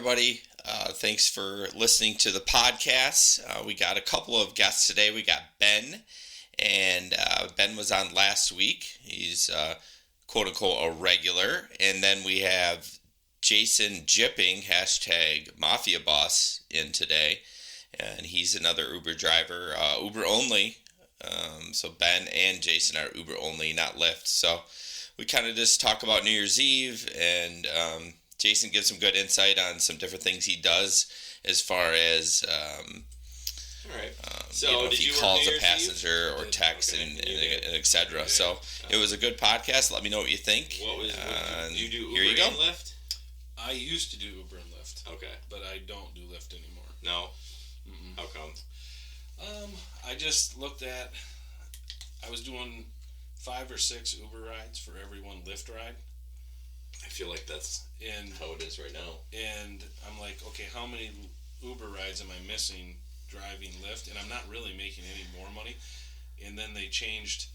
everybody. Thanks for listening to the podcast. We got a couple of guests today. We got Ben, and Ben was on last week. He's quote-unquote a regular. And then we have Jason Jipping, #MafiaBoss, in today. And he's another Uber driver, Uber only. So Ben and Jason are Uber only, not Lyft. So we kind of just talk about New Year's Eve, and Jason gives some good insight on some different things he does as far as all right. So if he calls a passenger or texts and etc. So it was a good podcast. Let me know what you think. What do you do Uber here you go. and Lyft? I used to do Uber and Lyft. Okay. But I don't do Lyft anymore. No? Mm-mm. How come? I just looked at, I was doing 5 or 6 Uber rides for every one Lyft ride. I feel like that's how it is right now. And I'm like, okay, how many Uber rides am I missing driving Lyft? And I'm not really making any more money. And then they changed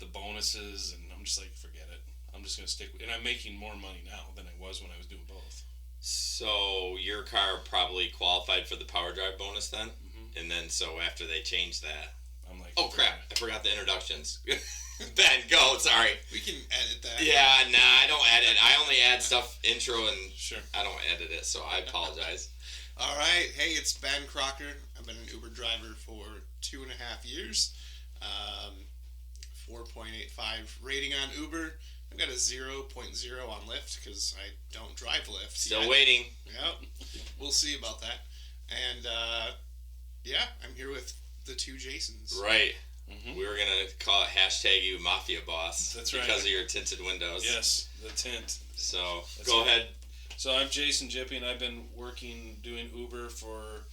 the bonuses, and I'm just like, forget it. I'm just going to stick with it. And I'm making more money now than I was when I was doing both. So your car probably qualified for the power drive bonus then? Mm-hmm. And then so after they changed that, I'm like, oh crap, I forgot the introductions. Ben, go, sorry. We can edit that. Yeah, I don't edit. I only add stuff, intro, and sure. I don't edit it, so I apologize. All right. Hey, it's Ben Crocker. I've been an Uber driver for 2.5 years. 4.85 rating on Uber. I've got a 0.0 on Lyft because I don't drive Lyft. Still waiting. Yep. We'll see about that. And, I'm here with the two Jasons. Right. Mm-hmm. We were going to call it #you Mafia Boss. That's right. Because of your tinted windows. Yes, the tint. So, That's go right. ahead. So I'm Jason Jipping. I've been doing Uber for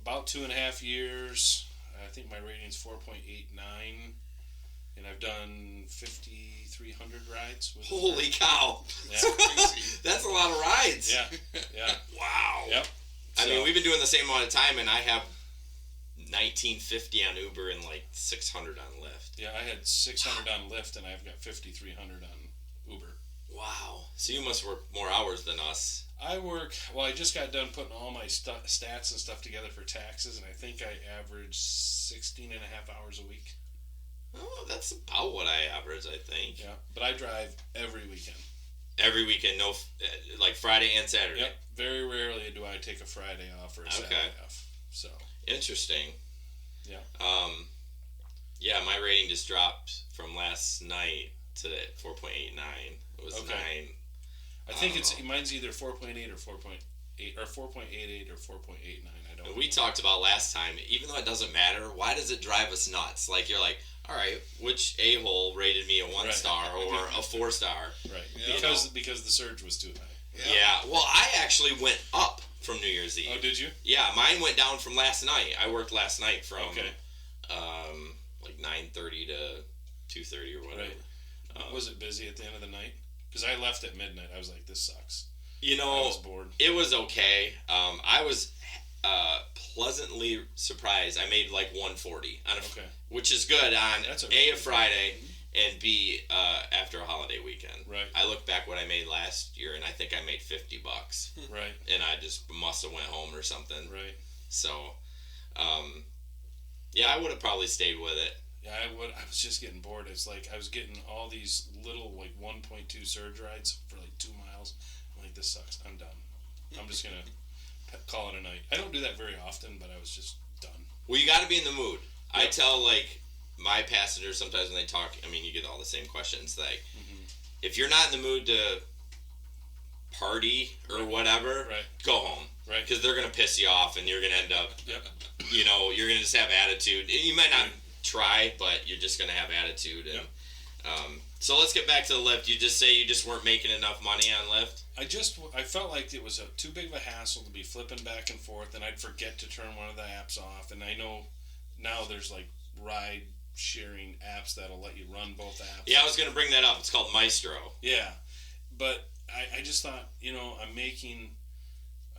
about 2.5 years. I think my rating's 4.89. And I've done 5,300 rides. With Holy Uber. cow. Yeah. That's a lot of rides. Yeah. Wow. Yep. I mean, we've been doing the same amount of time, and I have 1950 on Uber and like 600 on Lyft. Yeah, I had 600 on Lyft, and I've got 5,300 on Uber. Wow. So you must work more hours than us. I just got done putting all my stats and stuff together for taxes, and I think I average 16 and a half hours a week. Oh, that's about what I average, I think. Yeah, but I drive every weekend. Every weekend, no, like Friday and Saturday. Yep. Very rarely do I take a Friday off or a Saturday off. So. Interesting. Yeah. Yeah, my rating just dropped from last night to 4.89. It was 9. I think mine's either 4.8 or 4.8 or 4.88 or 4.89. I don't know. We talked about last time, even though it doesn't matter, why does it drive us nuts? Like, you're like, all right, which a-hole rated me a 1-star or a 4-star? Right. Yeah. Because the surge was too high. Yeah. Well, I actually went up from New Year's Eve. Oh, did you? Yeah, mine went down from last night. I worked last night from like 9:30 to 2:30 or whatever. Right. Was it busy at the end of the night? Because I left at midnight. I was like, this sucks. You know, I was bored. It was okay. I was pleasantly surprised. I made like 140 on which is good on a Friday and B after a holiday weekend. Right. I look back what I made last year, and I think I made $50. Right. And I just must have went home or something. Right. So, yeah, I would have probably stayed with it. Yeah, I would. I was just getting bored. It's like I was getting all these little like 1.2 surge rides for like 2 miles. I'm like, this sucks. I'm done. I'm just gonna call it a night. I don't do that very often, but I was just done. Well, you got to be in the mood. Yep. I tell like my passengers sometimes when they talk. I mean, you get all the same questions. Like, if you're not in the mood to party or whatever, go home. Right. Because they're gonna piss you off, and you're gonna end up. Yep. You know, you're gonna just have attitude. You might not try, but you're just gonna have attitude. And so let's get back to the Lyft. You just say you just weren't making enough money on Lyft. I felt like it was too big of a hassle to be flipping back and forth, and I'd forget to turn one of the apps off. And I know now there's like ride sharing apps that'll let you run both apps. Yeah, I was gonna bring that up. It's called Maestro. Yeah, but I just thought,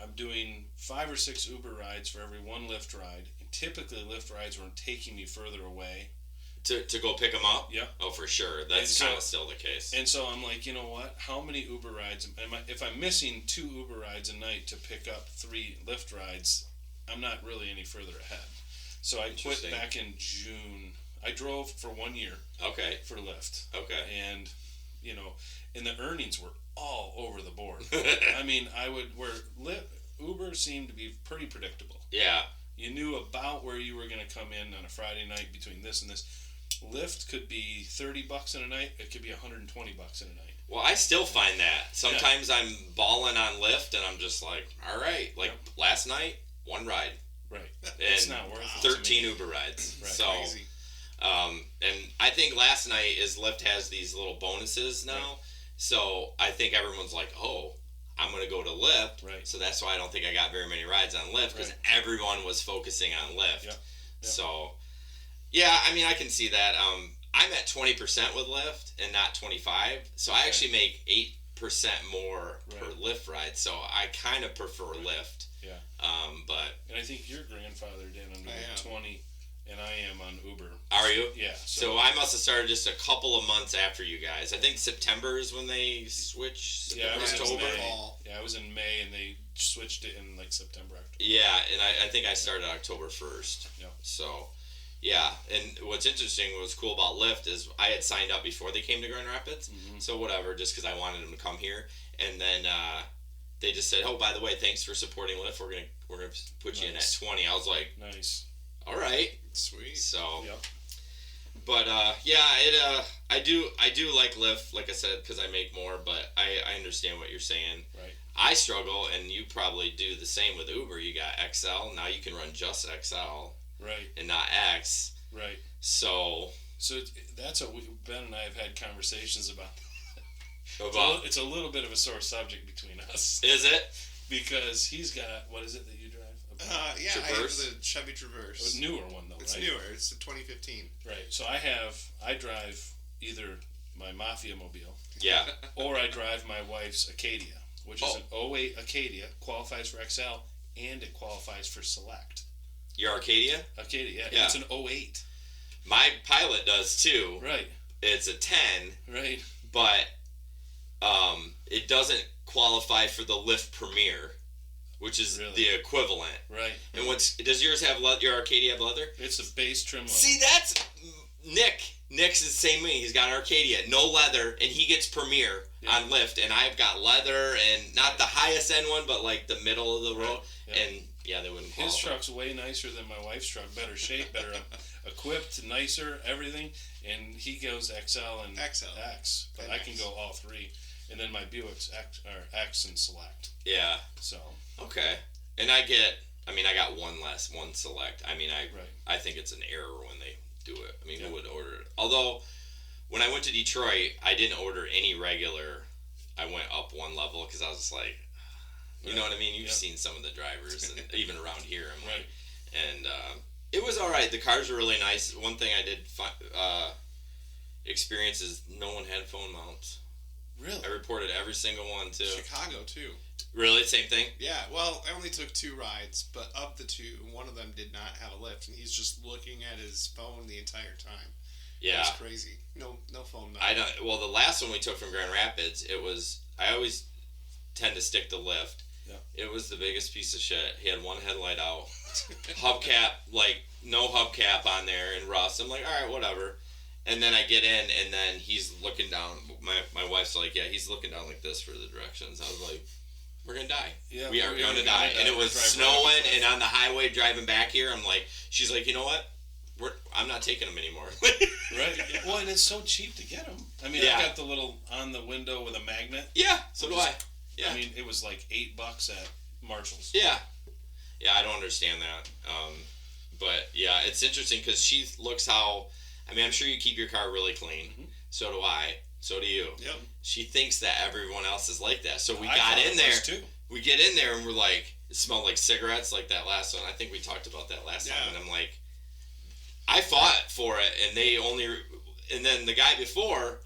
I'm doing 5 or 6 Uber rides for every one Lyft ride. And typically, Lyft rides were taking me further away. To go pick them up? Yeah. Oh, for sure. That's kind of still the case. And so I'm like, you know what? How many Uber rides? If I'm missing 2 Uber rides a night to pick up 3 Lyft rides, I'm not really any further ahead. So I quit back in June. I drove for 1 year. Okay. For Lyft. Okay. And, and the earnings were all over the board. I mean, Uber seemed to be pretty predictable. Yeah. You knew about where you were going to come in on a Friday night between this and this. Lyft could be $30 in a night. It could be $120 in a night. Well, I still find that. Sometimes I'm balling on Lyft, and I'm just like, all right. Like last night, 1 ride. Right. And it's not worth it. 13 Uber rides. Right. So, Crazy. and I think last night is Lyft has these little bonuses now. Right. So I think everyone's like, oh, I'm going to go to Lyft. Right. So that's why I don't think I got very many rides on Lyft because everyone was focusing on Lyft. Yep. So, yeah, I mean, I can see that. I'm at 20% with Lyft and not 25. So I actually make 8% more per Lyft ride. So I kind of prefer Lyft. Yeah. And I think you're grandfathered in under 20, and I am on Uber. Are you? Yeah. So I must have started just a couple of months after you guys. I think September is when they switched. Yeah, I was in October. May. Yeah, I was in May, and they switched it in like September, October. Yeah, and I think I started October 1st. Yeah. So, yeah, and what's interesting, what's cool about Lyft is I had signed up before they came to Grand Rapids. Mm-hmm. So whatever, just because I wanted them to come here, and then they just said, "Oh, by the way, thanks for supporting Lyft. We're gonna put you in at 20." I was like, "Nice, all right, sweet." So, yep. But I do like Lyft, like I said, because I make more. But I understand what you're saying. Right. I struggle, and you probably do the same with Uber. You got XL now. You can run just XL, right, and not X, right. So that's what Ben and I have had conversations about. It's a little bit of a sore subject between us. Is it? Because he's got, what is it that you drive? Yeah, Traverse? I have the Chevy Traverse. A newer one, though, It's right? newer. It's a 2015. Right. So I drive either my Mafia Mobile. Yeah. Or I drive my wife's Acadia, which is an 08 Acadia, qualifies for XL, and it qualifies for Select. Your Arcadia? Acadia, yeah. It's an 08. My Pilot does, too. Right. It's a 10. Right. But it doesn't qualify for the Lyft Premier, which is the equivalent. Right. And does yours have your Arcadia have leather? It's a base trim leather. See, that's Nick. Nick's the same way. He's got Arcadia, no leather, and he gets Premier on Lyft, and I've got leather, and not the highest end one, but like the middle of the road. Yeah. And they wouldn't qualify. His truck's way nicer than my wife's truck. Better shape, better equipped, nicer, everything. And he goes XL and X, but I can go all 3. And then my Buick's X and Select. Yeah. So. Okay. And I got one Select. I think it's an error when they do it. I mean, who would order it? Although, when I went to Detroit, I didn't order any regular. I went up one level because I was just like, you know what I mean? You've seen some of the drivers, and even around here, I'm like, and it was all right. The cars were really nice. One thing I did experience is no one had phone mounts. Really? I reported every single one, too. Chicago, too. Really? Same thing? Yeah, well, I only took 2 rides, but of the 2, one of them did not have a lift, and he's just looking at his phone the entire time. Yeah. It's crazy. No phone. Well, the last one we took from Grand Rapids, I always tend to stick to Lyft. Yeah. It was the biggest piece of shit. He had one headlight out. Hubcap, no hubcap on there, and rust. I'm like, all right, whatever. And then I get in, and then he's looking down. My wife's like, yeah, he's looking down like this for the directions. I was like, we're going to die. Yeah, we are going to die. And it was snowing, and on the highway driving back here, she's like, you know what? I'm not taking them anymore. Right. Yeah. Well, and it's so cheap to get them. I mean, I got the little on the window with a magnet. Yeah, so do I. Yeah. I mean, it was like $8 at Marshall's. Yeah. Yeah, I don't understand that. But, yeah, it's interesting because she looks how... I'm sure you keep your car really clean. Mm-hmm. So do I. So do you. Yep. She thinks that everyone else is like that. So we got in there. Too. We get in there and we're like, it smelled like cigarettes, like that last one. I think we talked about that last time. And I'm like, I fought for it, and then the guy before,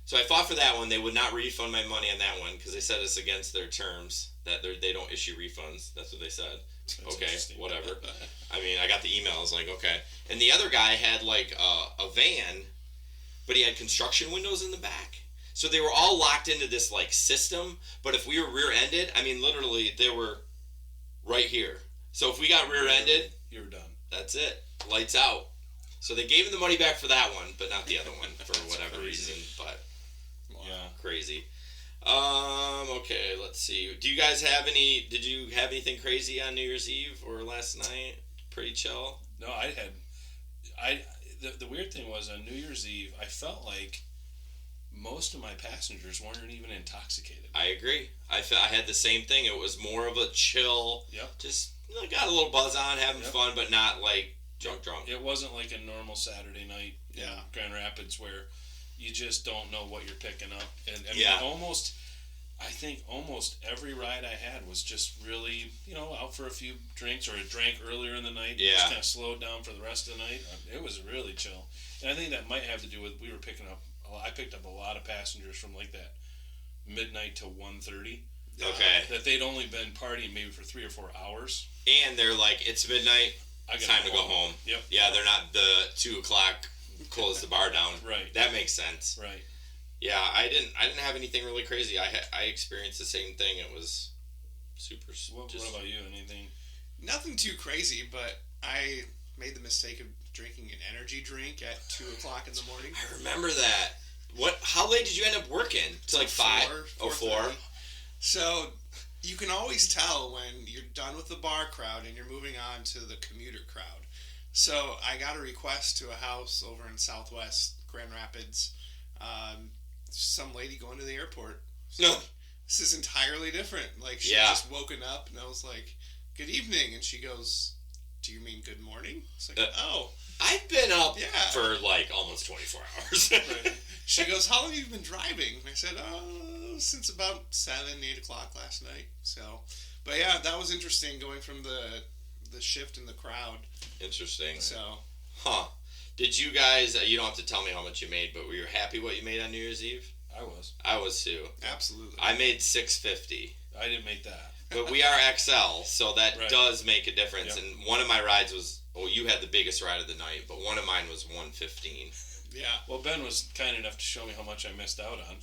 so I fought for that one. They would not refund my money on that one because they said it's against their terms that they don't issue refunds. That's what they said. That's okay, whatever. I got the email. I was like, okay. and the other guy had like a van, but he had construction windows in the back. So they were all locked into this like system. But if we were rear-ended, I mean, literally, they were right here. So if we got rear-ended, you were done. That's it. Lights out. So they gave him the money back for that one, but not the other one for whatever reason. But yeah, crazy. Okay, let's see. Did you have anything crazy on New Year's Eve or last night? Pretty chill? No, the weird thing was on New Year's Eve, I felt like most of my passengers weren't even intoxicated. I agree. I had the same thing. It was more of a chill. Yep. Just got a little buzz on, having fun, but not like drunk. It wasn't like a normal Saturday night in Grand Rapids where you just don't know what you're picking up. And I mean, I think almost every ride I had was just really, out for a few drinks, or a drink earlier in the night. Yeah. Just kind of slowed down for the rest of the night. It was really chill. And I think that might have to do with I picked up a lot of passengers from like that midnight to 1:30. Okay. That they'd only been partying maybe for 3 or 4 hours. And they're like, it's midnight, time to go home. Yep. Yeah, they're not the 2 o'clock, close the bar down. Right. That makes sense. Right. Yeah, I didn't have anything really crazy. I experienced the same thing. It was super. What about you? Anything? Nothing too crazy, but I made the mistake of drinking an energy drink at 2 o'clock in the morning. I remember that. How late did you end up working? To like 5? 4. So you can always tell when you're done with the bar crowd and you're moving on to the commuter crowd. So I got a request to a house over in Southwest Grand Rapids. Some lady going to the airport. No. This is entirely different. Like, she just woken up and I was like, good evening. And she goes, do you mean good morning? It's like, oh. I've been up for like almost 24 hours. Right. She goes, how long have you been driving? I said, since about 7, 8 o'clock last night. So, but yeah, that was interesting going from the shift in the crowd. Interesting. So. Huh. Did you guys, you don't have to tell me how much you made, but were you happy what you made on New Year's Eve? I was too. Absolutely. I made $650. I didn't make that. But we are XL, so that does make a difference. Yep. And one of my rides was, you had the biggest ride of the night, but one of mine was $115. Yeah. Well, Ben was kind enough to show me how much I missed out on.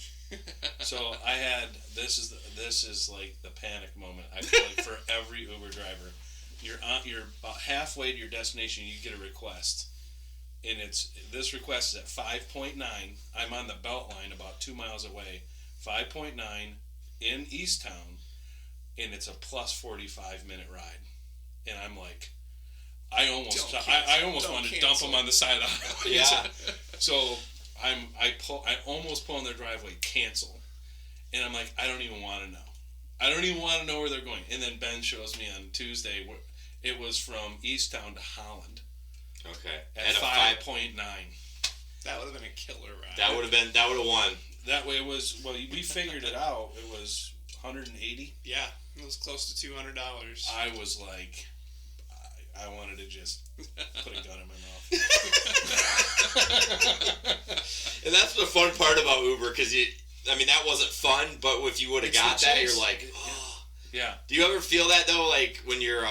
So I had, this is like the panic moment. I feel like for every Uber driver, you're about halfway to your destination, you get a request. And this request is at 5.9. I'm on the belt line about 2 miles away. 5.9 in East Town, and it's a plus 45-minute ride. And I'm like, I almost wanted to dump them on the side of the highway. Yeah. So I almost pull in their driveway, cancel. And I'm like, I don't even want to know. I don't even want to know where they're going. And then Ben shows me on Tuesday, it was from East Town to Holland. Okay. At 5.9. That would have been a killer ride. That would have won. That way it was, we figured it out. It was $180. Yeah, it was close to $200. I was like, I wanted to just put a gun in my mouth. And that's the fun part about Uber, because that wasn't fun, but if you would have got that, you're like, oh. Yeah. Do you ever feel that though, like when you're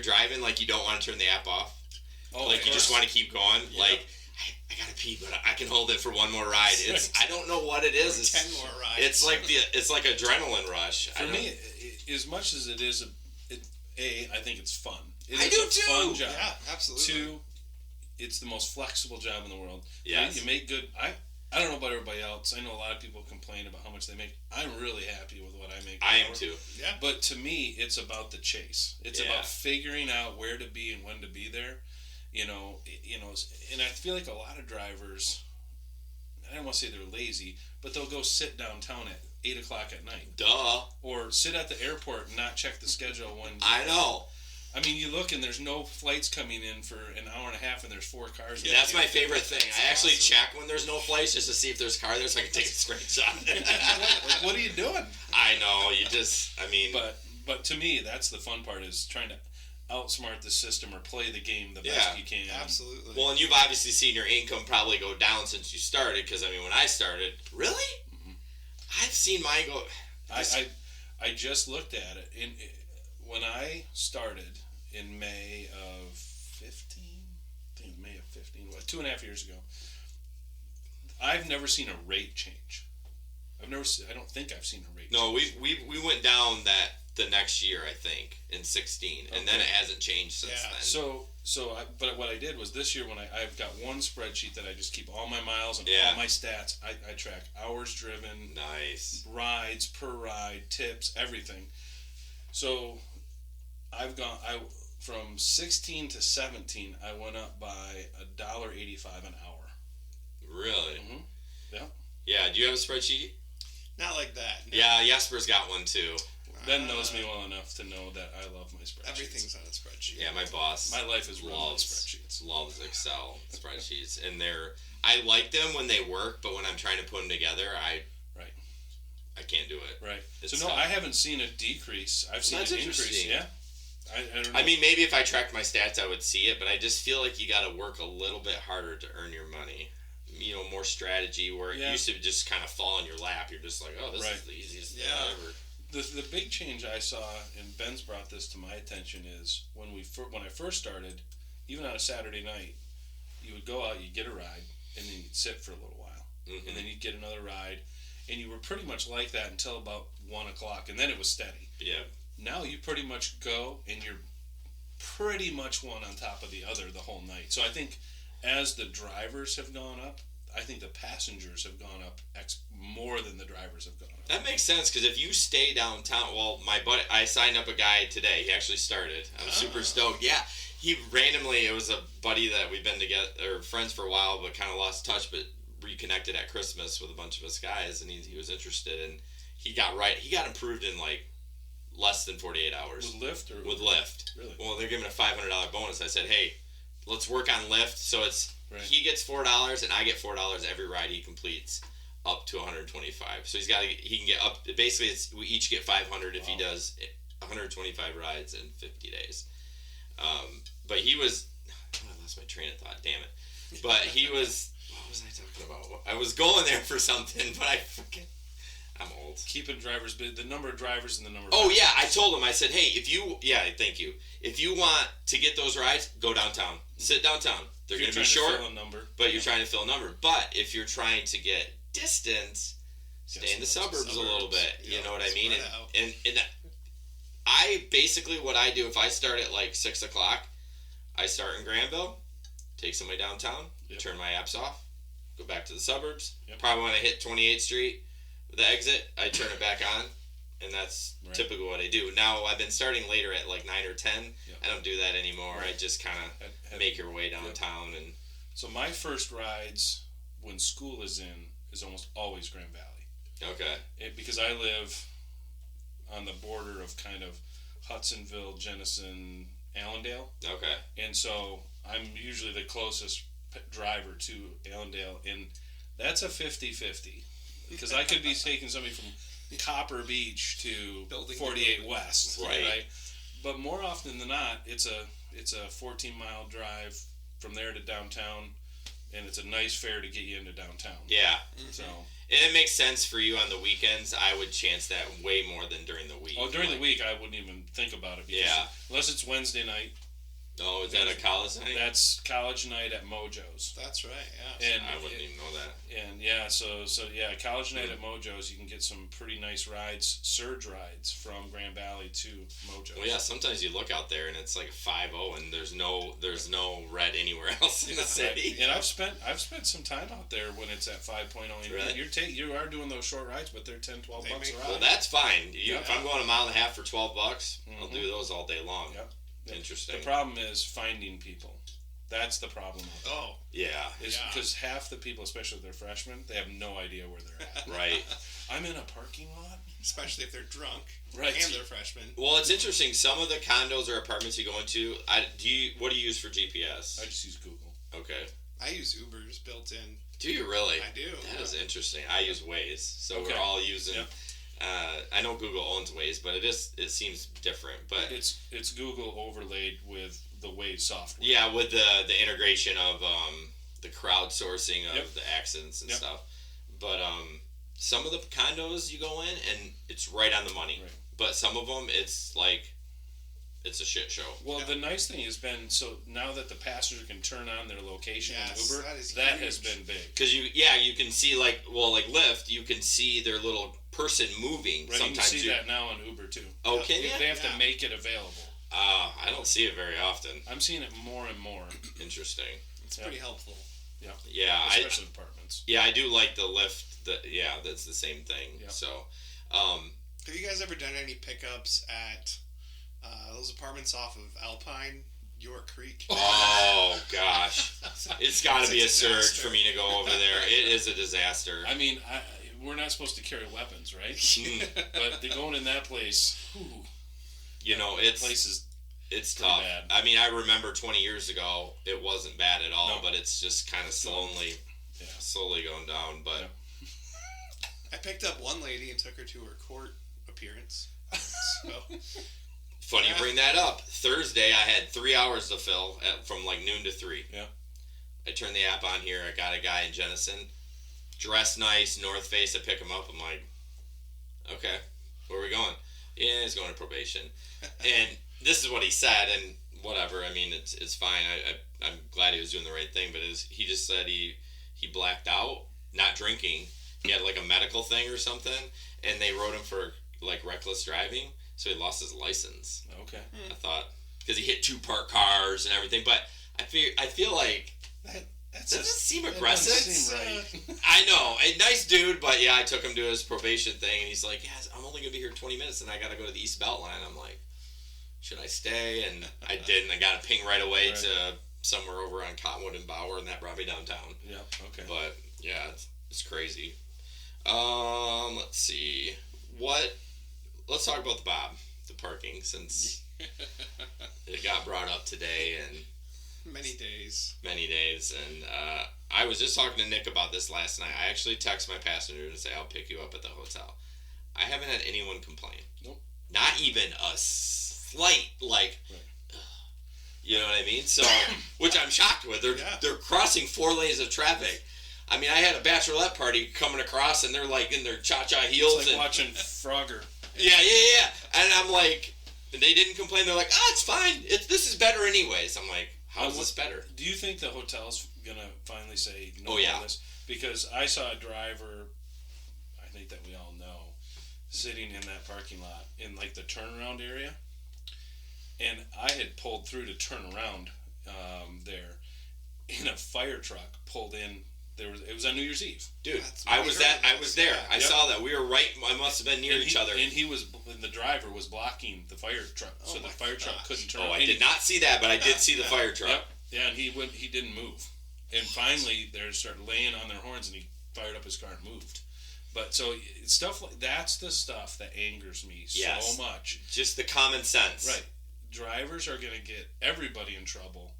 driving, like you don't want to turn the app off? Oh, like you just want to keep going. Yep. Like I gotta pee, but I can hold it for one more ride. I don't know what it is. It's 10 more rides. It's like adrenaline rush. For me, as much as it is I think it's fun. I do too. Fun job. Yeah, absolutely. 2, it's the most flexible job in the world. Yes. You make good. I don't know about everybody else. I know a lot of people complain about how much they make. I'm really happy with what I make. I am too. Yeah. But to me, it's about the chase. It's about figuring out where to be and when to be there. And I feel like a lot of drivers, I don't want to say they're lazy, but they'll go sit downtown at 8 o'clock at night. Duh. Or sit at the airport and not check the schedule when. I know. I mean, you look and there's no flights coming in for an hour and a half, and there's 4 cars. Yeah, that's my favorite thing. I actually check when there's no flights just to see if there's a car there so I can take a screenshot. Like, what are you doing? I know. But to me, that's the fun part, is trying to outsmart the system or play the game the best you can. Absolutely. Well, and you've obviously seen your income probably go down since you started, because when I started, really? Mm-hmm. I've seen mine go. I just looked at it when I started in May of 15. 2.5 years ago. I've never seen a rate change. I don't think I've seen a rate. No, change. we went down that the next year, I think, in 16, and then it hasn't changed since then. But what I did was this year when I've got one spreadsheet that I just keep all my miles and all my stats. I track hours driven, nice, rides per ride, tips, everything. So from 16 to 17, I went up by $1.85 an hour. Really? Mm-hmm. Yeah. Yeah. Do you have a spreadsheet? Not like that. No. Yeah, Jesper's got one too. Ben knows me well enough to know that I love my spreadsheets. Everything's on a spreadsheet. Yeah, my boss. My life is run on spreadsheets. Loves Excel spreadsheets, and I like them when they work, but when I'm trying to put them together, I can't do it. Right. So I haven't seen a decrease. I've seen an increase. Yeah. I don't know. I mean, maybe if I tracked my stats, I would see it, but I just feel like you got to work a little bit harder to earn your money. You know, more strategy where it used to just kind of fall in your lap. You're just like, oh, this is the easiest thing ever. The big change I saw, and Ben's brought this to my attention, is when I first started, even on a Saturday night, you would go out, you'd get a ride, and then you'd sit for a little while, and then you'd get another ride, and you were pretty much like that until about 1 o'clock, and then it was steady. Yeah. Now you pretty much go, and you're pretty much one on top of the other the whole night. So I think as the drivers have gone up, I think the passengers have gone up more than the drivers have gone up. That makes sense, because if you stay downtown, well, my buddy, I signed up a guy today. He actually started. I'm super stoked. Yeah, he randomly, it was a buddy that we've been together, or friends for a while, but kind of lost touch, but reconnected at Christmas with a bunch of us guys, and he was interested, and he got improved in like less than 48 hours. With Lyft? With Lyft. Really? Well, they're giving a $500 bonus. I said, hey, let's work on Lyft, so it's... Right. He gets $4 and I get $4 every ride he completes up to 125. So he can get up. Basically, we each get 500 if he does 125 rides in 50 days. But he was. I lost my train of thought. Damn it. But he was. What was I talking about? I was going there for something, but I forget. I'm old. Keeping drivers, the number of drivers and the number of Oh, yeah. I told him, I said, hey, thank you. If you want to get those rides, go downtown. Sit downtown. They're going to be short, but you're trying to fill a number. But if you're trying to get distance, stay in the suburbs a little bit. You know what I mean? And I basically, what I do, if I start at like 6 o'clock, I start in Granville, take somebody downtown, turn my apps off, go back to the suburbs. Probably when I hit 28th Street, the exit, I turn it back on. And that's typically what I do. Now, I've been starting later at like 9 or 10. I don't do that anymore. I just kind of make your way downtown. And so my first rides when school is in is almost always Grand Valley. Okay. Because I live on the border of kind of Hudsonville, Jenison, Allendale. Okay. And so I'm usually the closest driver to Allendale. And that's a 50-50. Because I could be taking somebody from Copper Beach to Building 48 West, right? But more often than not, it's a 14-mile drive from there to downtown, and it's a nice fare to get you into downtown. Yeah. So. And it makes sense for you on the weekends. I would chance that way more than during the week. Oh, during the week, I wouldn't even think about it. Because unless it's Wednesday night. Oh, is that a college night? That's college night at Mojo's. That's right, yeah. And I wouldn't even know that. And college night at Mojo's, you can get some pretty nice rides, surge rides from Grand Valley to Mojo's. Well, yeah, sometimes you look out there and it's like a 5-0 and there's no red anywhere else in the city. And I've spent some time out there when it's at 5.0. Really? You are doing those short rides, but they're $10-12 a ride. Well, that's fine. If I'm going a mile and a half for $12, I'll do those all day long. Yep. Interesting. The problem is finding people. That's the problem. Oh. Yeah. Because half the people, especially if they're freshmen, they have no idea where they're at. Right. I'm in a parking lot. Especially if they're drunk. Right. And they're freshmen. Well, it's interesting. Some of the condos or apartments you go into, what do you use for GPS? I just use Google. Okay. I use Uber's built in. Do you really? I do. That is interesting. I use Waze. So we're all using... Yep. I know Google owns Waze, but it seems different. But it's Google overlaid with the Waze software. Yeah, with the integration of the crowdsourcing of the accidents and stuff. But some of the condos you go in and it's right on the money. Right. But some of them it's like it's a shit show. Well, the nice thing has been, so now that the passenger can turn on their location in Uber, that has been big. Because you can see like Lyft, you can see their little person moving. Right, sometimes you can see that now on Uber too. Oh, can you? They have to make it available. I don't see it very often. I'm seeing it more and more. Interesting. It's pretty helpful. Yeah. Yeah. Especially apartments. Yeah, I do like the Lyft. That's the same thing. Yep. So, have you guys ever done any pickups at those apartments off of Alpine, York Creek? Oh gosh, it's got to be a surge for me to go over there. It is a disaster. I mean, we're not supposed to carry weapons, right? But they're going in that place. Whew. You know, it's tough. Bad. I mean, I remember 20 years ago, it wasn't bad at all, but it's just kind of slowly going down. But I picked up one lady and took her to her court appearance. So funny you bring that up. Thursday, I had 3 hours to fill from like noon to 3. Yeah. I turned the app on here. I got a guy in Jenison, dressed nice, North Face. I pick him up. I'm like, okay, where are we going? Yeah, he's going to probation. And this is what he said, and whatever. I mean, it's fine. I'm glad he was doing the right thing, but he just said he blacked out, not drinking. He had like a medical thing or something, and they wrote him for like reckless driving, so he lost his license. Okay. I thought because he hit 2 parked cars and everything, but I feel like that doesn't seem aggressive. That doesn't seem right. I know, a nice dude, but yeah, I took him to his probation thing, and he's like, "Yes, I'm only gonna be here 20 minutes, and I gotta go to the East Beltline." I'm like, should I stay? And I didn't. I got a ping right away to somewhere over on Cottonwood and Bower, and that brought me downtown. Yeah. Okay. But yeah, it's crazy. Let's see. Let's talk about the parking, since it got brought up today and many days. And I was just talking to Nick about this last night. I actually text my passenger to say I'll pick you up at the hotel. I haven't had anyone complain. Nope. Not even a slight, like, you know what I mean? So, which I'm shocked with. They're crossing 4 lanes of traffic. I mean, I had a bachelorette party coming across, and they're like in their cha-cha heels. It's like watching Frogger. Yeah. And I'm like, they didn't complain. They're like, it's fine. This is better anyways. I'm like, how is this better? Do you think the hotel's gonna finally say no to this? Because I saw a driver, I think that we all know, sitting in that parking lot in like the turnaround area, and I had pulled through to turn around there, and a fire truck pulled in. It was on New Year's Eve. Dude, I was there. I saw that. We were right. I must have been near each other. And the driver was blocking the fire truck, so the fire truck couldn't turn. I did not see that, but I did see the fire truck. Yep. Yeah, and he didn't move. And finally, they started laying on their horns, and he fired up his car and moved. But so stuff like that's the stuff that angers me so much. Just the common sense. Right. Drivers are going to get everybody in trouble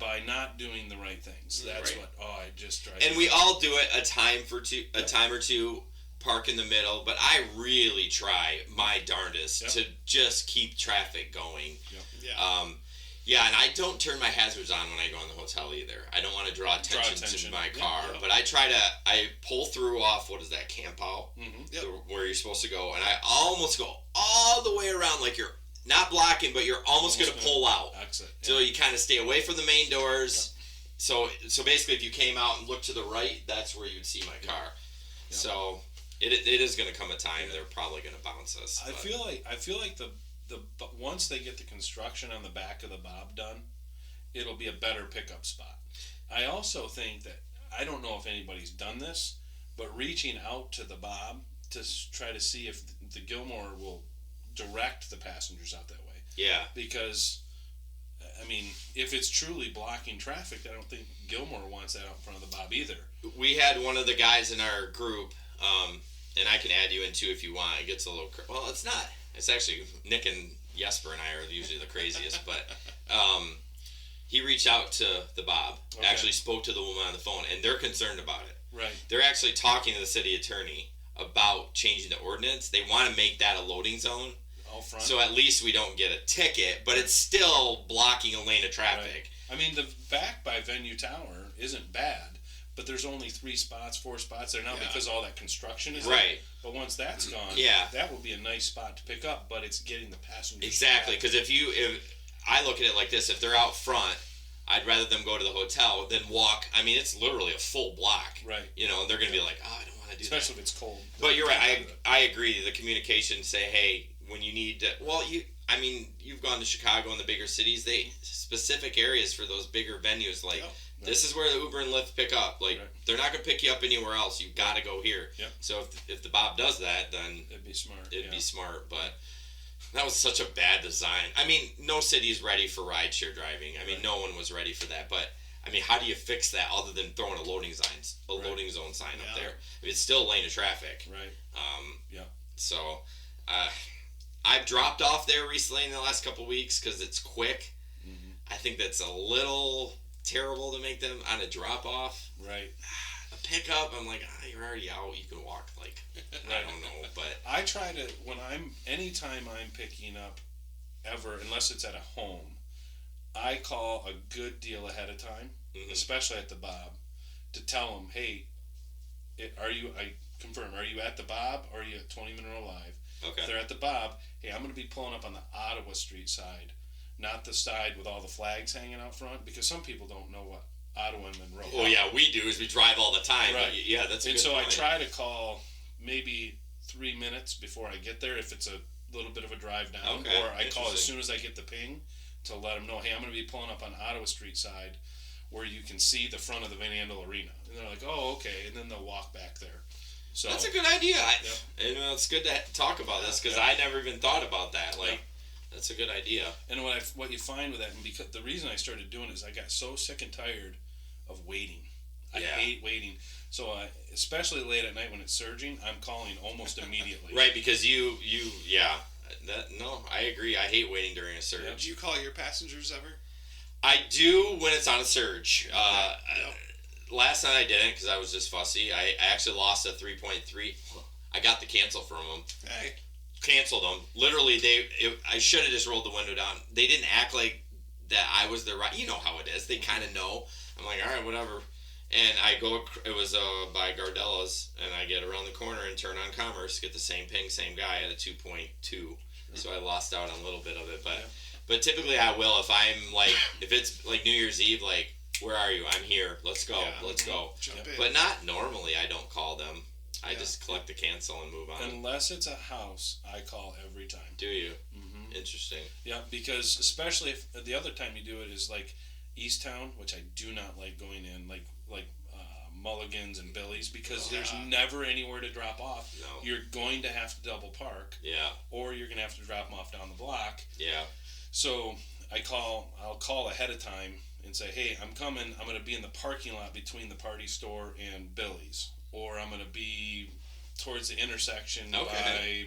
by not doing the right things. That's what. I just drive. And we all do it a time or two. Park in the middle, but I really try my darndest to just keep traffic going. And I don't turn my hazards on when I go in the hotel either. I don't want to draw attention to my car, but I pull through off, what is that, Camp Out, where you're supposed to go, and I almost go all the way around, like you're not blocking, but you're almost going to pull out. So you kind of stay away from the main doors. So basically, if you came out and looked to the right, that's where you'd see my car. So it is going to come a time they're probably going to bounce us. I feel like the once they get the construction on the back of the Bob done, it'll be a better pickup spot. I also think that, I don't know if anybody's done this, but reaching out to the Bob to try to see if the Gilmore will direct the passengers out that way. Yeah. Because, I mean, if it's truly blocking traffic, I don't think Gilmore wants that out in front of the Bob either. We had one of the guys in our group, and I can add you in too if you want. It gets a little... Well, it's not. It's actually Nick and Jesper and I are usually the craziest, but he reached out to the Bob, actually spoke to the woman on the phone, and they're concerned about it. Right. They're actually talking to the city attorney about changing the ordinance. They want to make that a loading zone. Front. So at least we don't get a ticket, but it's still blocking a lane of traffic. Right. I mean, the back by Venue Tower isn't bad, but there's only 3 spots, 4 spots there now because all that construction is right. But once that's gone, that will be a nice spot to pick up, but it's getting the passengers. Exactly, because if I look at it like this, if they're out front, I'd rather them go to the hotel than walk. I mean, it's literally a full block. Right. You know, they're going to be like, oh, I don't want to do that. Especially if it's cold. But you're right. I agree. The communication, say, hey, when you need to, you've gone to Chicago and the bigger cities, they specific areas for those bigger venues, like, this is where the Uber and Lyft pick up. Like, they're not going to pick you up anywhere else. You've got to go here. Yep. So if the Bob does that, then it'd be smart. It'd be smart, but that was such a bad design. I mean, no city is ready for rideshare driving. I mean, no one was ready for that. But I mean, how do you fix that other than throwing a loading zone sign up there? I mean, it's still a lane of traffic. Right. So, I've dropped off there recently in the last couple of weeks because it's quick. Mm-hmm. I think that's a little terrible to make them on a drop off. Right. A pickup, I'm like, you're already out. You can walk, like, I don't know, but I try to, anytime I'm picking up ever, unless it's at a home, I call a good deal ahead of time, especially at the Bob, to tell them, hey, are you at the Bob or are you at 20 Monroe Live? Okay. If they're at the Bob, hey, I'm going to be pulling up on the Ottawa Street side, not the side with all the flags hanging out front, because some people don't know what Ottawa and Monroe. Well, yeah, we do, is we drive all the time. Right. But yeah, that's a good point. I try to call maybe 3 minutes before I get there if it's a little bit of a drive down. Okay. Or I call as soon as I get the ping to let them know, hey, I'm going to be pulling up on Ottawa Street side where you can see the front of the Van Andel Arena. And they're like, oh, okay. And then they'll walk back there. So that's a good idea. It's good to talk about this because I never even thought about that. Like, that's a good idea. And what you find with that, and because the reason I started doing it is I got so sick and tired of waiting. I hate waiting. So especially late at night when it's surging, I'm calling almost immediately. Right, because I agree. I hate waiting during a surge. Do you call your passengers ever? I do when it's on a surge. Last night I didn't because I was just fussy. I actually lost a 3.3. I got the cancel from them. Hey. Canceled them. Literally, I should have just rolled the window down. They didn't act like that I was the right. You know how it is. They kind of know. I'm like, all right, whatever. And I go. It was by Gardella's, and I get around the corner and turn on Commerce, get the same ping, same guy at a 2.2. So I lost out on a little bit of it, but typically I will if it's like New Year's Eve, like, where are you? I'm here. Let's go. Let's go. Jump in. But not normally. I don't call them. I just collect the cancel and move on. Unless it's a house, I call every time. Do you? Mm-hmm. Interesting. Yeah, because especially if the other time you do it is like East Town, which I do not like going in, like Mulligan's and Billy's, because there's never anywhere to drop off. No. You're going to have to double park. Yeah. Or you're going to have to drop them off down the block. Yeah. So I'll call ahead of time and say, hey, I'm coming. I'm going to be in the parking lot between the party store and Billy's. Or I'm going to be towards the intersection by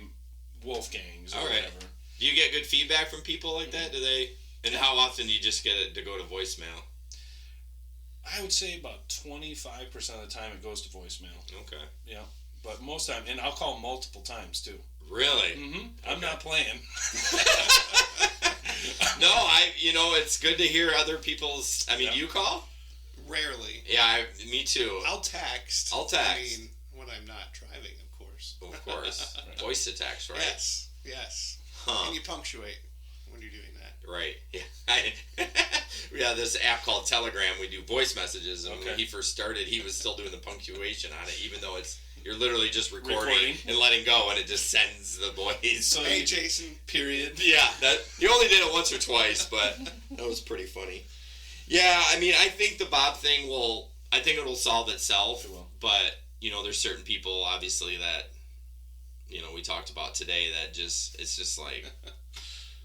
Wolfgang's or whatever. Do you get good feedback from people like that? Do they? And how often do you just get it to go to voicemail? I would say about 25% of the time it goes to voicemail. Okay. Yeah. But most time, and I'll call multiple times too. Really? Mm-hmm. I'm not playing. No, it's good to hear other people's. I mean, you call? Rarely. Yeah, me too. I'll text. I mean, when I'm not driving, of course. Of course. Voice to text, right? Yes. Huh. And you punctuate when you're doing that. Right. Yeah. We have this app called Telegram. We do voice messages, and when he first started, he was still doing the punctuation on it, even though you're literally just recording and letting go, and it just sends the voice. So hey, Jason. Period. Yeah. He only did it once or twice, but that was pretty funny. Yeah, I mean, I think the Bob thing it'll solve itself. It will. But, there's certain people, obviously, that, we talked about today that it's just like,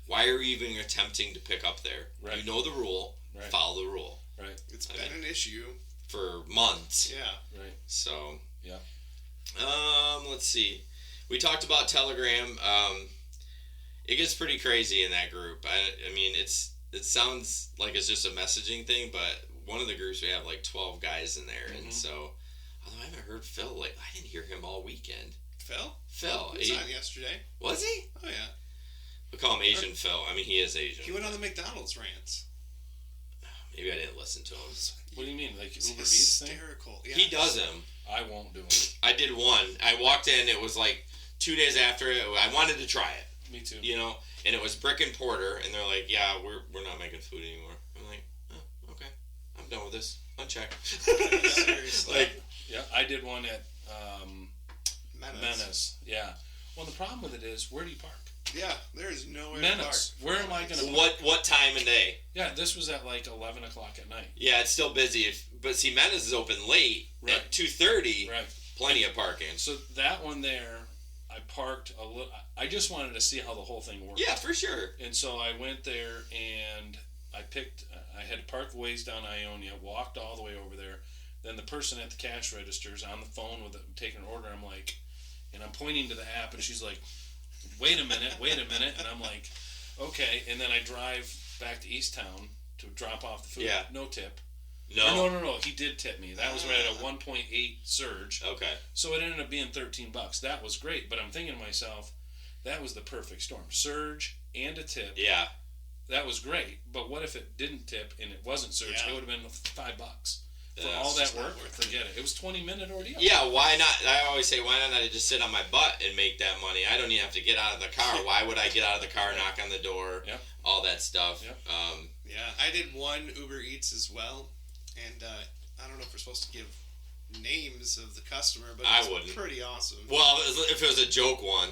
why are you even attempting to pick up there? Right. You know the rule. Right. Follow the rule. Right. It's been an issue. For months. Yeah. Right. So. Yeah. Let's see. We talked about Telegram. It gets pretty crazy in that group. I mean, it sounds like it's just a messaging thing, but one of the groups we have like 12 guys in there, and so although I haven't heard Phil, I didn't hear him all weekend. Phil? He was on yesterday. Was he? Oh yeah. We call him Asian Phil. I mean, he is Asian. He went on the McDonald's rants. Maybe I didn't listen to him. What do you mean? Like It's Uber Eats thing? hysterical. Yeah. He does them. I won't do it. I did one. I walked in. It was like 2 days after it. I wanted to try it. Me too. You know, and it was brick and porter, and they're like, "Yeah, we're not making food anymore." I'm like, "Oh, okay, I'm done with this. Uncheck." Seriously. Like, Yeah, I did one at Menace. Yeah. Well, the problem with it is, where do you park? Yeah, there is nowhere to park. Menace. Where am I going to what time of day? Yeah, this was at like 11 o'clock at night. Yeah, it's still busy. But see, Menace is open late at 2:30. Right. Plenty of parking. So that one there, I parked a little. I just wanted to see how the whole thing worked. Yeah, for sure. And so I went there and I picked. I had to park ways down Ionia, walked all the way over there. Then the person at the cash register is on the phone with it, taking an order. I'm like, and I'm pointing to the app, and she's like, wait a minute, and I'm like, okay. And then I drive back to Easttown to drop off the food. Yeah. No tip. No. No. He did tip me. That was right at a 1.8 surge. Okay. So it ended up being $13. That was great. But I'm thinking to myself, that was the perfect storm. Surge and a tip. Yeah. That was great. But what if it didn't tip and it wasn't surge? Yeah. It would have been $5. For Yeah, all it's that just not work, worth it. forget it. It was 20-minute ordeal. Yeah, why not? I always say, why not I just sit on my butt and make that money? I don't even have to get out of the car. Why would I get out of the car, knock on the door, Yep. all that stuff? Yep. Yeah, I did one Uber Eats as well, and I don't know if we're supposed to give names of the customer, but I it was wouldn't. pretty awesome. Well, if it was a joke one.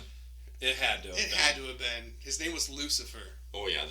It had to have It been. had to have been. His name was Lucifer. Oh, yeah.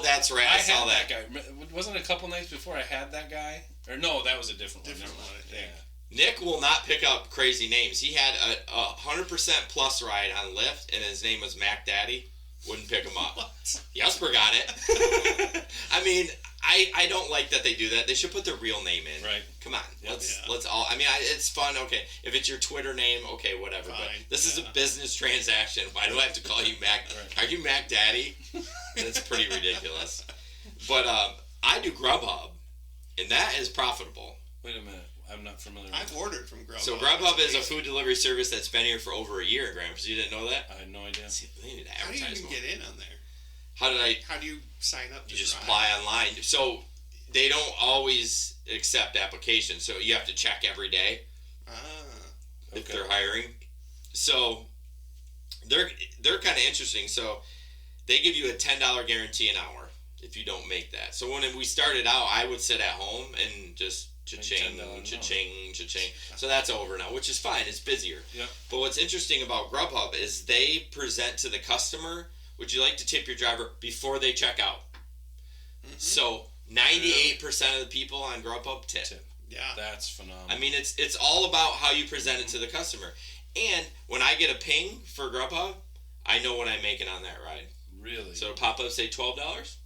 That's right. I saw had that. guy. Wasn't it a couple nights before I had that guy? Or no, that was a different one. Different Never one, mind. I think. Yeah. Nick will not pick up crazy names. He had a 100% plus ride on Lyft, and his name was Mac Daddy. Wouldn't pick him up. What? Jesper got it. I mean, I don't like that they do that. They should put their real name in. Right. Come on. Yeah. Let's all. I mean, it's fun. Okay, if it's your Twitter name, okay, whatever. Fine. But this is Yeah. a business transaction. Why do I have to call you Mac? Right. Are you Mac Daddy? That's pretty ridiculous. But I do Grubhub, and that is profitable. Wait a minute. I'm not familiar I've with ordered from Grubhub. So Grubhub It's is a amazing. food delivery service that's been here for over a year, Graham. So you didn't know that? I had no idea. See, they need to How do you advertise even more. get in on there? How do you sign up? you to just drive? apply online? So they don't always accept applications. So you have to check every day Ah, if Okay. they're hiring. So they're kind of interesting. So they give you a $10 guarantee an hour if you don't make that. So when we started out, I would sit at home and just cha-ching, $10 an hour. cha-ching, cha-ching. So that's over now, which is fine. It's busier. Yep. But what's interesting about Grubhub is they present to the customer, would you like to tip your driver before they check out? mm-hmm. So 98% of the people on Grubhub tip. Tip. yeah. That's phenomenal. I mean, it's all about how you present it to the customer. And when I get a ping for Grubhub, I know what I'm making on that ride. Really? So it'll pop up, say $12?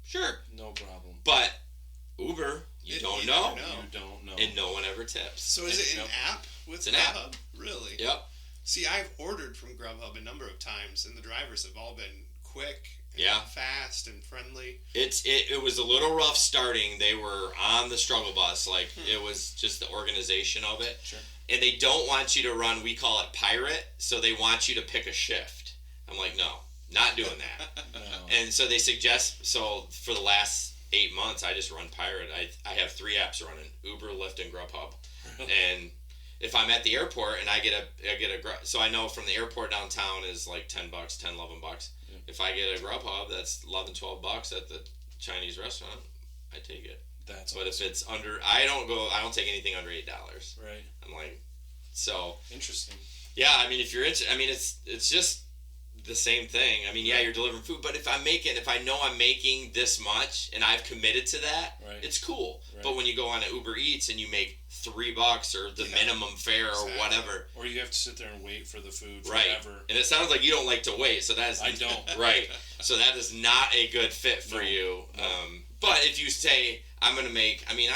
Sure. No problem. But Uber, you don't know. never know. You don't know. And no one ever tips. So is it an Yep. app with It's an app. Grubhub? Really? Yep. See, I've ordered from Grubhub a number of times, and the drivers have all been quick, and Yeah. fast, and friendly. It was a little rough starting. They were on the struggle bus. Like, it was just the organization of it. Sure. And they don't want you to run, we call it pirate, so they want you to pick a shift. I'm like, no, not doing that. No. And so they suggest, so for the last 8 months, I just run pirate. I have 3 apps running, Uber, Lyft, and Grubhub. And if I'm at the airport and I get a so I know from the airport downtown is like $10, $11. Yeah. If I get a Grubhub, that's $11, $12 at the Chinese restaurant. I take it. That's But awesome. if it's under, I don't take anything under $8. Right. I'm like, so Interesting. yeah. I mean, if you're into, I mean, it's just the same thing. I mean, yeah, you're delivering food, but if I know I'm making this much and I've committed to that, Right. it's cool. Right. But when you go on to Uber Eats and you make $3 or the Yeah. minimum fare or Exactly. whatever, Or you have to sit there and wait for the food right? forever. And it sounds like you don't like to wait, so that's I don't. right. So that is not a good fit for No. you. No. But if you say I'm gonna make, I mean,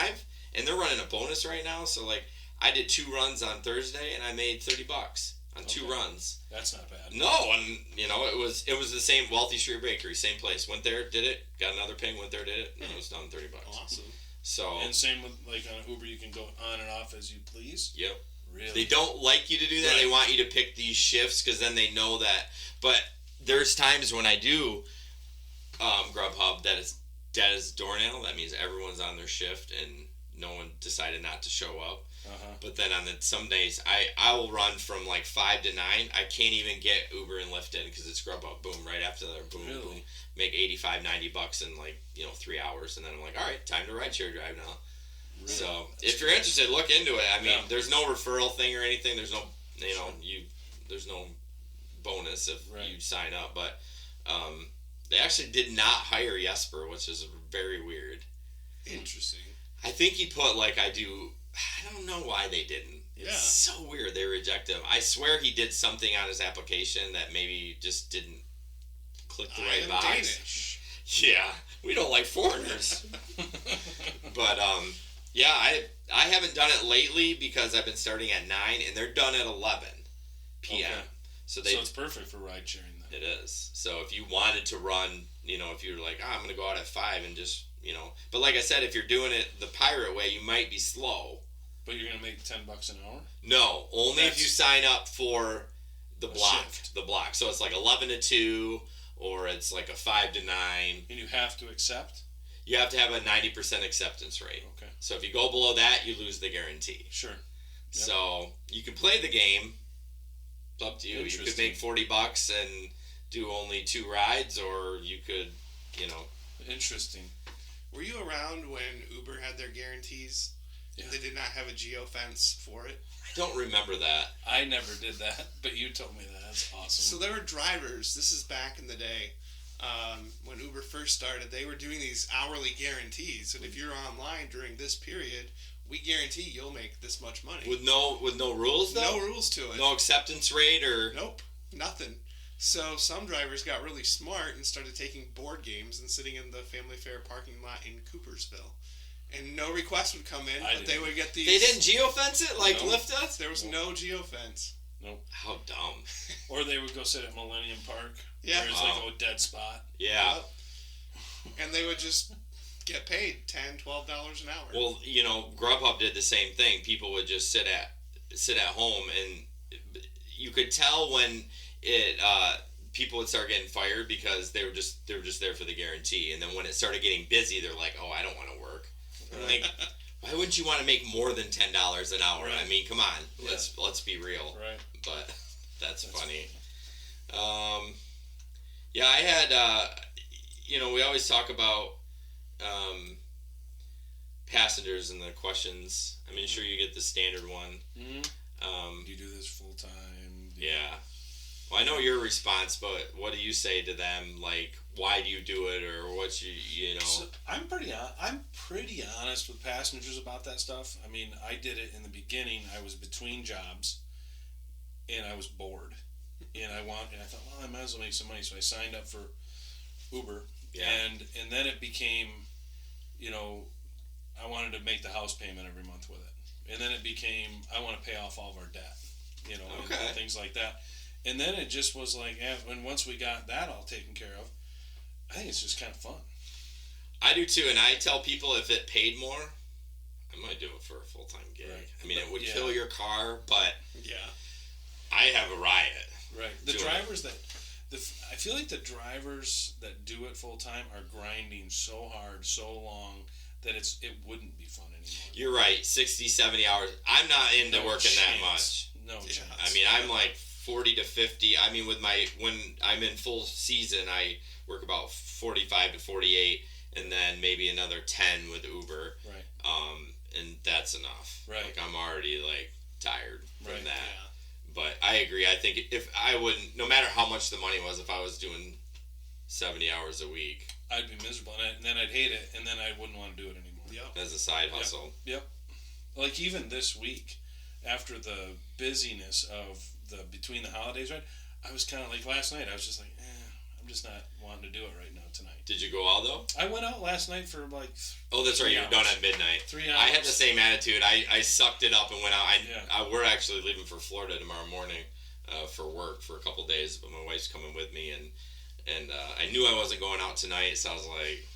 and they're running a bonus right now, so like I did 2 runs on Thursday and I made $30 on 2 Okay. runs. That's not bad. No, and you know it was the same Wealthy Street Bakery, same place. Went there, did it, got another ping. Went there, did it, and it was done $30. Awesome. So And same with like on Uber, you can go on and off as you please. yep, Really? they don't like you to do that. Right. They want you to pick these shifts because then they know that. But there's times when I do Grubhub that dead as a doornail. That means everyone's on their shift and no one decided not to show up. But then on some days, I will run from like 5 to 9. I can't even get Uber and Lyft in because it's Grubhub. Boom, right after that, boom, really? Boom. Make $85-$90 in like 3 hours, and then I'm like, all right, time to rideshare drive now. Really? So if you're interested, look into it. I mean, there's no referral thing or anything. There's no there's no bonus if you sign up. But they actually did not hire Jesper, which is very weird. Interesting. I think he put like I don't know why they didn't. It's so weird they rejected him. I swear he did something on his application that maybe just didn't click the right box. Danish. Yeah, we don't like foreigners. But I haven't done it lately because I've been starting at 9 and they're done at 11 p.m. Okay. So it's perfect for ride sharing then. It is. So if you wanted to run, if you're like, I'm going to go out at 5 and just, but like I said, if you're doing it the pirate way, you might be slow. But you're going to make $10 an hour? No, only if you sign up for the block. Shift. The block. So it's like 11 to 2 or it's like a 5 to 9. And you have to accept? You have to have a 90% acceptance rate. Okay. So if you go below that, you lose the guarantee. Sure. Yep. So you can play the game. It's up to you. You could make $40 and do only 2 rides, or you could, Interesting. Were you around when Uber had their guarantees? Yeah. They did not have a geofence for it. I don't remember that. I never did that, but you told me that. That's awesome. So there were drivers. This is back in the day. When Uber first started, they were doing these hourly guarantees. And if you're online during this period, we guarantee you'll make this much money. With no rules, though? No rules to it. No acceptance rate or... Nope. Nothing. So some drivers got really smart and started taking board games and sitting in the Family Fair parking lot in Coopersville. And no requests would come in, but they would get these... They didn't geofence it like Lyft does? There was no geofence. Nope. How dumb. Or they would go sit at Millennium Park. Yeah. Where it's like a dead spot. Yeah. And they would just get paid $10, $12 an hour. Well, Grubhub did the same thing. People would just sit at home, and you could tell when people would start getting fired because they were just there for the guarantee. And then when it started getting busy, they're like, oh, I don't want to work. Right. Like, why wouldn't you want to make more than $10 an hour? Right. I mean, come on, let's be real. Right. But that's funny. Yeah, I had. We always talk about passengers and the questions. I mean, sure, you get the standard one. Mm-hmm. Do you do this full time? Yeah. Well, I know your response, but what do you say to them? Like, why do you do it, or what's So I'm pretty honest with passengers about that stuff. I mean, I did it in the beginning. I was between jobs, and I was bored, and I thought, well, I might as well make some money, so I signed up for Uber. Yeah. And then it became, I wanted to make the house payment every month with it, and then it became I want to pay off all of our debt, and things like that. And then it just was like, when once we got that all taken care of, I think it's just kind of fun. I do too, and I tell people if it paid more, I might do it for a full-time gig. Right. I mean, it would kill your car, but I have a riot. Right. The drivers I feel like the drivers that do it full-time are grinding so hard, so long, that it wouldn't be fun anymore. You're right. 60, 70 hours. I'm not into working that much. No chance. I mean, I'm like 40 to 50. I mean, when I'm in full season, I work about 45 to 48, and then maybe another 10 with Uber. Right. And that's enough. Right. Like, I'm already like tired from that. Yeah. But I agree. I think if I wouldn't, no matter how much the money was, if I was doing 70 hours a week, I'd be miserable, and then I'd hate it, and then I wouldn't want to do it anymore. Yep. As a side hustle. Yep. Like even this week, after the busyness of the between the holidays, right? I was kind of like last night. I was just like, I'm just not wanting to do it right now tonight. Did you go out though? I went out last night for like. Oh, that's right. You were done at midnight. 3 hours. I had the same attitude. I sucked it up and went out. We're actually leaving for Florida tomorrow morning for work for a couple days, but my wife's coming with me, and I knew I wasn't going out tonight, so I was like,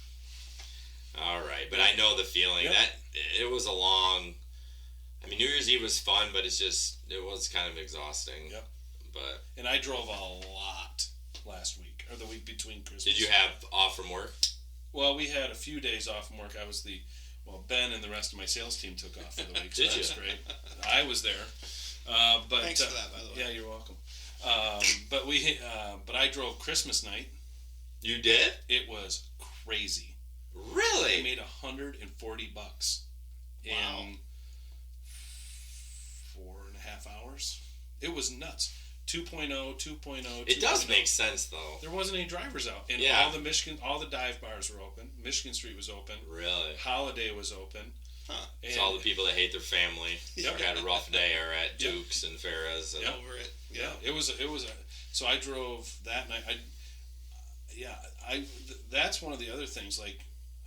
all right. But I know the feeling that it was a long. I mean, New Year's Eve was fun, but it was kind of exhausting. Yep. But I drove a lot last week or the week between Christmas. Did you have off from work? Well, we had a few days off from work. Ben and the rest of my sales team took off for the week. So that was great. I was there. But thanks for that, by the way. Yeah, you're welcome. But I drove Christmas night. You did? It was crazy. Really? I made $140 in 4.5 hours. It was nuts. 2.0. It does make sense, though. There wasn't any drivers out, and all the dive bars were open. Michigan Street was open. Really? Holiday was open. Huh. So all the people that hate their family had a rough day are at Duke's and Farrah's and over it. Yeah, it was a. So I drove that night. That's one of the other things. Like,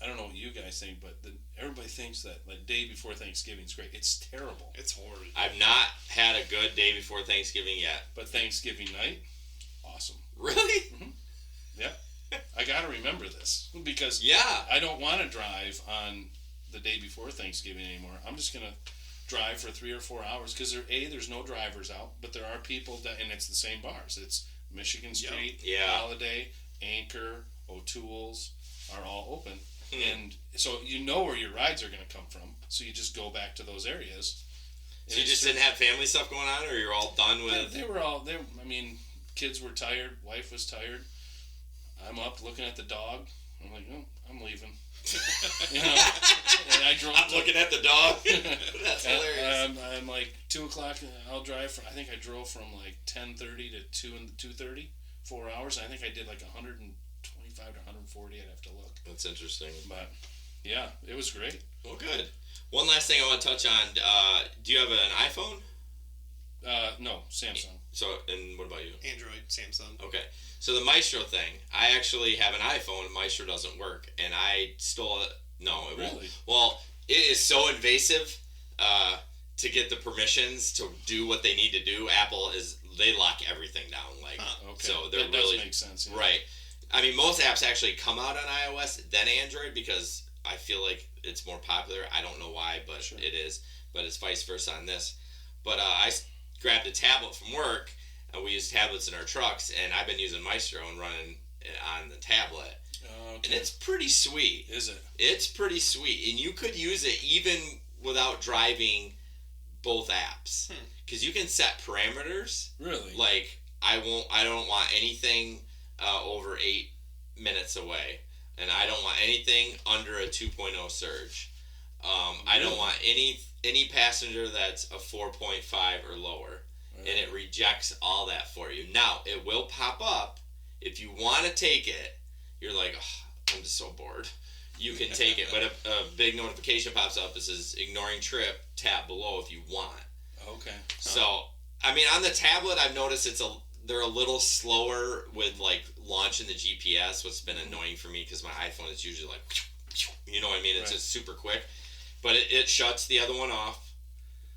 I don't know what you guys think, but everybody thinks that like day before Thanksgiving is great. It's terrible. It's horrid. I've not had a good day before Thanksgiving yet. But Thanksgiving night, awesome. Really? Mm-hmm. Yeah. I got to remember this because I don't want to drive on the day before Thanksgiving anymore. I'm just going to drive for 3 or 4 hours because there's no drivers out, but there are people and it's the same bars. It's Michigan Street, Holiday, Anchor, O'Toole's are all open. And so you know where your rides are going to come from. So you just go back to those areas. So you just didn't have family stuff going on, or you're all done with? They were kids were tired. Wife was tired. I'm up looking at the dog. I'm like, oh, I'm leaving. And I drove. I'm looking at the dog. That's hilarious. I'm like 2:00. I'll drive. I think I drove from like 10:30 to 2:30, 4 hours. I think I did like 125 to 140. I'd have to look. That's interesting. But yeah, it was great. Well, good. One last thing I want to touch on. Do you have an iPhone? No, Samsung. So, and what about you? Android, Samsung. Okay. So the Maestro thing, I actually have an iPhone and Maestro doesn't work, and I stole it. No, it won't. Really? Well, it is so invasive to get the permissions to do what they need to do. They lock everything down. Like, okay. So they're that really does make sense. Yeah. Right. I mean, most apps actually come out on iOS then Android because I feel like it's more popular. I don't know why, but it is. But it's vice versa on this. But I grabbed a tablet from work. We use tablets in our trucks, and I've been using Maestro and running it on the tablet. Okay. And it's pretty sweet. Is it? It's pretty sweet. And you could use it even without driving both apps. Because you can set parameters. Really? Like, I don't want anything over 8 minutes away. And I don't want anything under a 2.0 surge. I don't want any passenger that's a 4.5 or lower. And it rejects all that for you. Now, it will pop up. If you want to take it, you're like, oh, I'm just so bored. You can take it. But a big notification pops up that says, ignoring trip, tap below if you want. Okay. So, I mean, on the tablet, I've noticed they're a little slower with, like, launching the GPS, what's been annoying for me because my iPhone is usually like, you know what I mean? It's just super quick. But it shuts the other one off.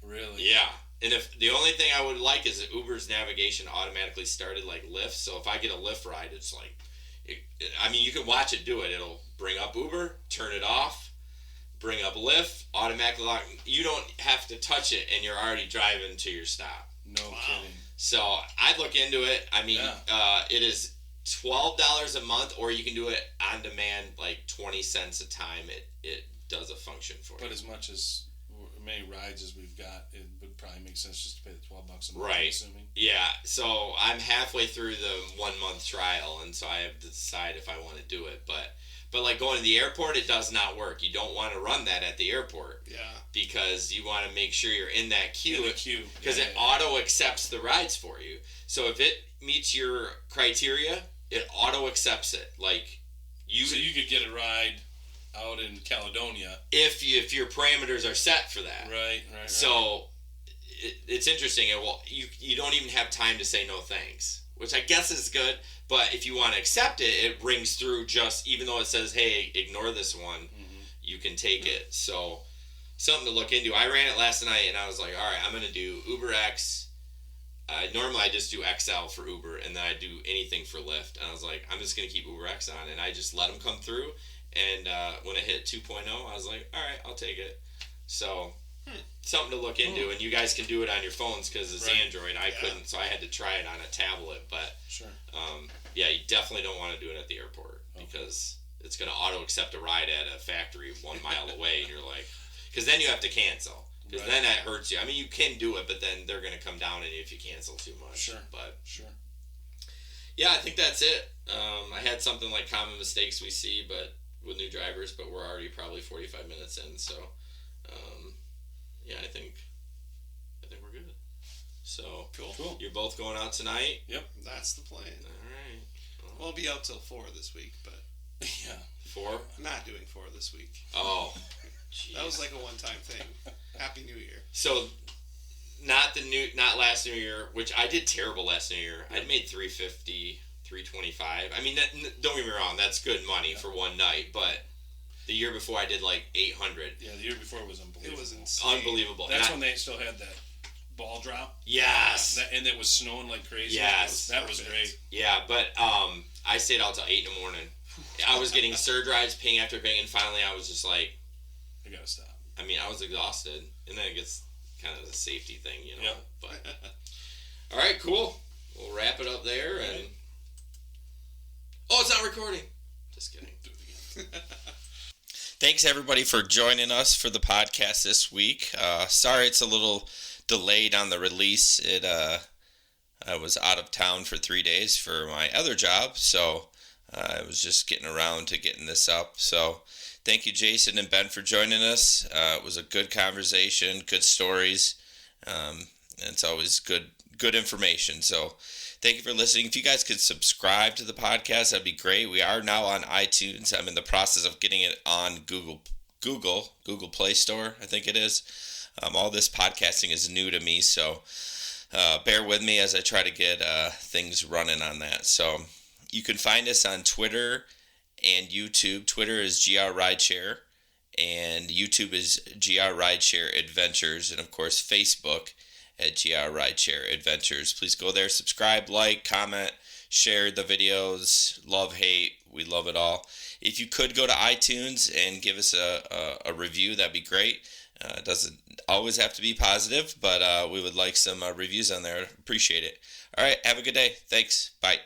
Really? Yeah. And if the only thing I would like is that Uber's navigation automatically started like Lyft. So if I get a Lyft ride, it's like, you can watch it do it. It'll bring up Uber, turn it off, bring up Lyft, automatically lock. You don't have to touch it, and you're already driving to your stop. No kidding. So I'd look into it. I mean, it is $12 a month, or you can do it on demand, like 20 cents a time. It does a function for you. But as much as many rides as we've got, it would probably make sense just to pay the $12 a month. Right. I'm assuming. Yeah. So I'm halfway through the 1 month trial, and so I have to decide if I want to do it. But like going to the airport, it does not work. You don't want to run that at the airport. Yeah. Because you want to make sure you're in that queue. Because it auto auto accepts the rides for you. So if it meets your criteria, it auto accepts it. Like So you could get a ride out in Caledonia if your parameters are set for that. Right. So it's interesting. You don't even have time to say no thanks, which I guess is good. But if you want to accept it, it rings through just even though it says, "Hey, ignore this one," you can take it. So something to look into. I ran it last night, and I was like, "All right, I'm going to do Uber X." Normally, I just do XL for Uber, and then I do anything for Lyft. And I was like, "I'm just going to keep Uber X on," and I just let them come through. And when it hit 2.0, I was like, all right, I'll take it. So, something to look into. And you guys can do it on your phones because it's Android. I couldn't, so I had to try it on a tablet. But, sure. Yeah, you definitely don't want to do it at the airport because it's going to auto accept a ride at a factory 1 mile away, and you're like, because then you have to cancel. Because then that hurts you. I mean, you can do it, but then they're going to come down on you if you cancel too much. Sure. But sure. Yeah, I think that's it. I had something like common mistakes we see, but with new drivers, but we're already probably 45 minutes in. So, yeah, I think we're good. So cool. You're both going out tonight. Yep, that's the plan. All right. We'll be out till 4 this week, but yeah, 4. I'm not doing 4 this week. Oh, geez. That was like a one-time thing. Happy New Year. So, not last New Year, which I did terrible last New Year. Yep. I'd made $350, $325. I mean, don't get me wrong, that's good money for one night, but the year before I did like $800. Yeah, the year before was unbelievable. It was insane. Unbelievable. That's when they still had that ball drop. Yes. And it was snowing like crazy. Yes. That was great. Yeah, but I stayed out till 8 in the morning. I was getting surge rides, ping after ping, and finally I was just like, I gotta stop. I mean, I was exhausted, and then it gets kind of a safety thing, you know. Yep. But all right, cool. We'll wrap it up there, and it's not recording. Just kidding. Thanks everybody for joining us for the podcast this week. Sorry it's a little delayed on the release. I was out of town for 3 days for my other job, so I was just getting around to getting this up. So thank you, Jason and Ben, for joining us. It was a good conversation, good stories. It's always good information. So thank you for listening. If you guys could subscribe to the podcast, that'd be great. We are now on iTunes. I'm in the process of getting it on Google Play Store, I think it is. All this podcasting is new to me, so bear with me as I try to get things running on that. So you can find us on Twitter and YouTube. Twitter is GR Rideshare, and YouTube is GR Rideshare Adventures, and of course Facebook at GR Rideshare Adventures. Please go there, subscribe, like, comment, share the videos. Love, hate, we love it all. If you could go to iTunes and give us a review, that'd be great. It doesn't always have to be positive, but we would like some reviews on there. Appreciate it. All right, have a good day. Thanks. Bye.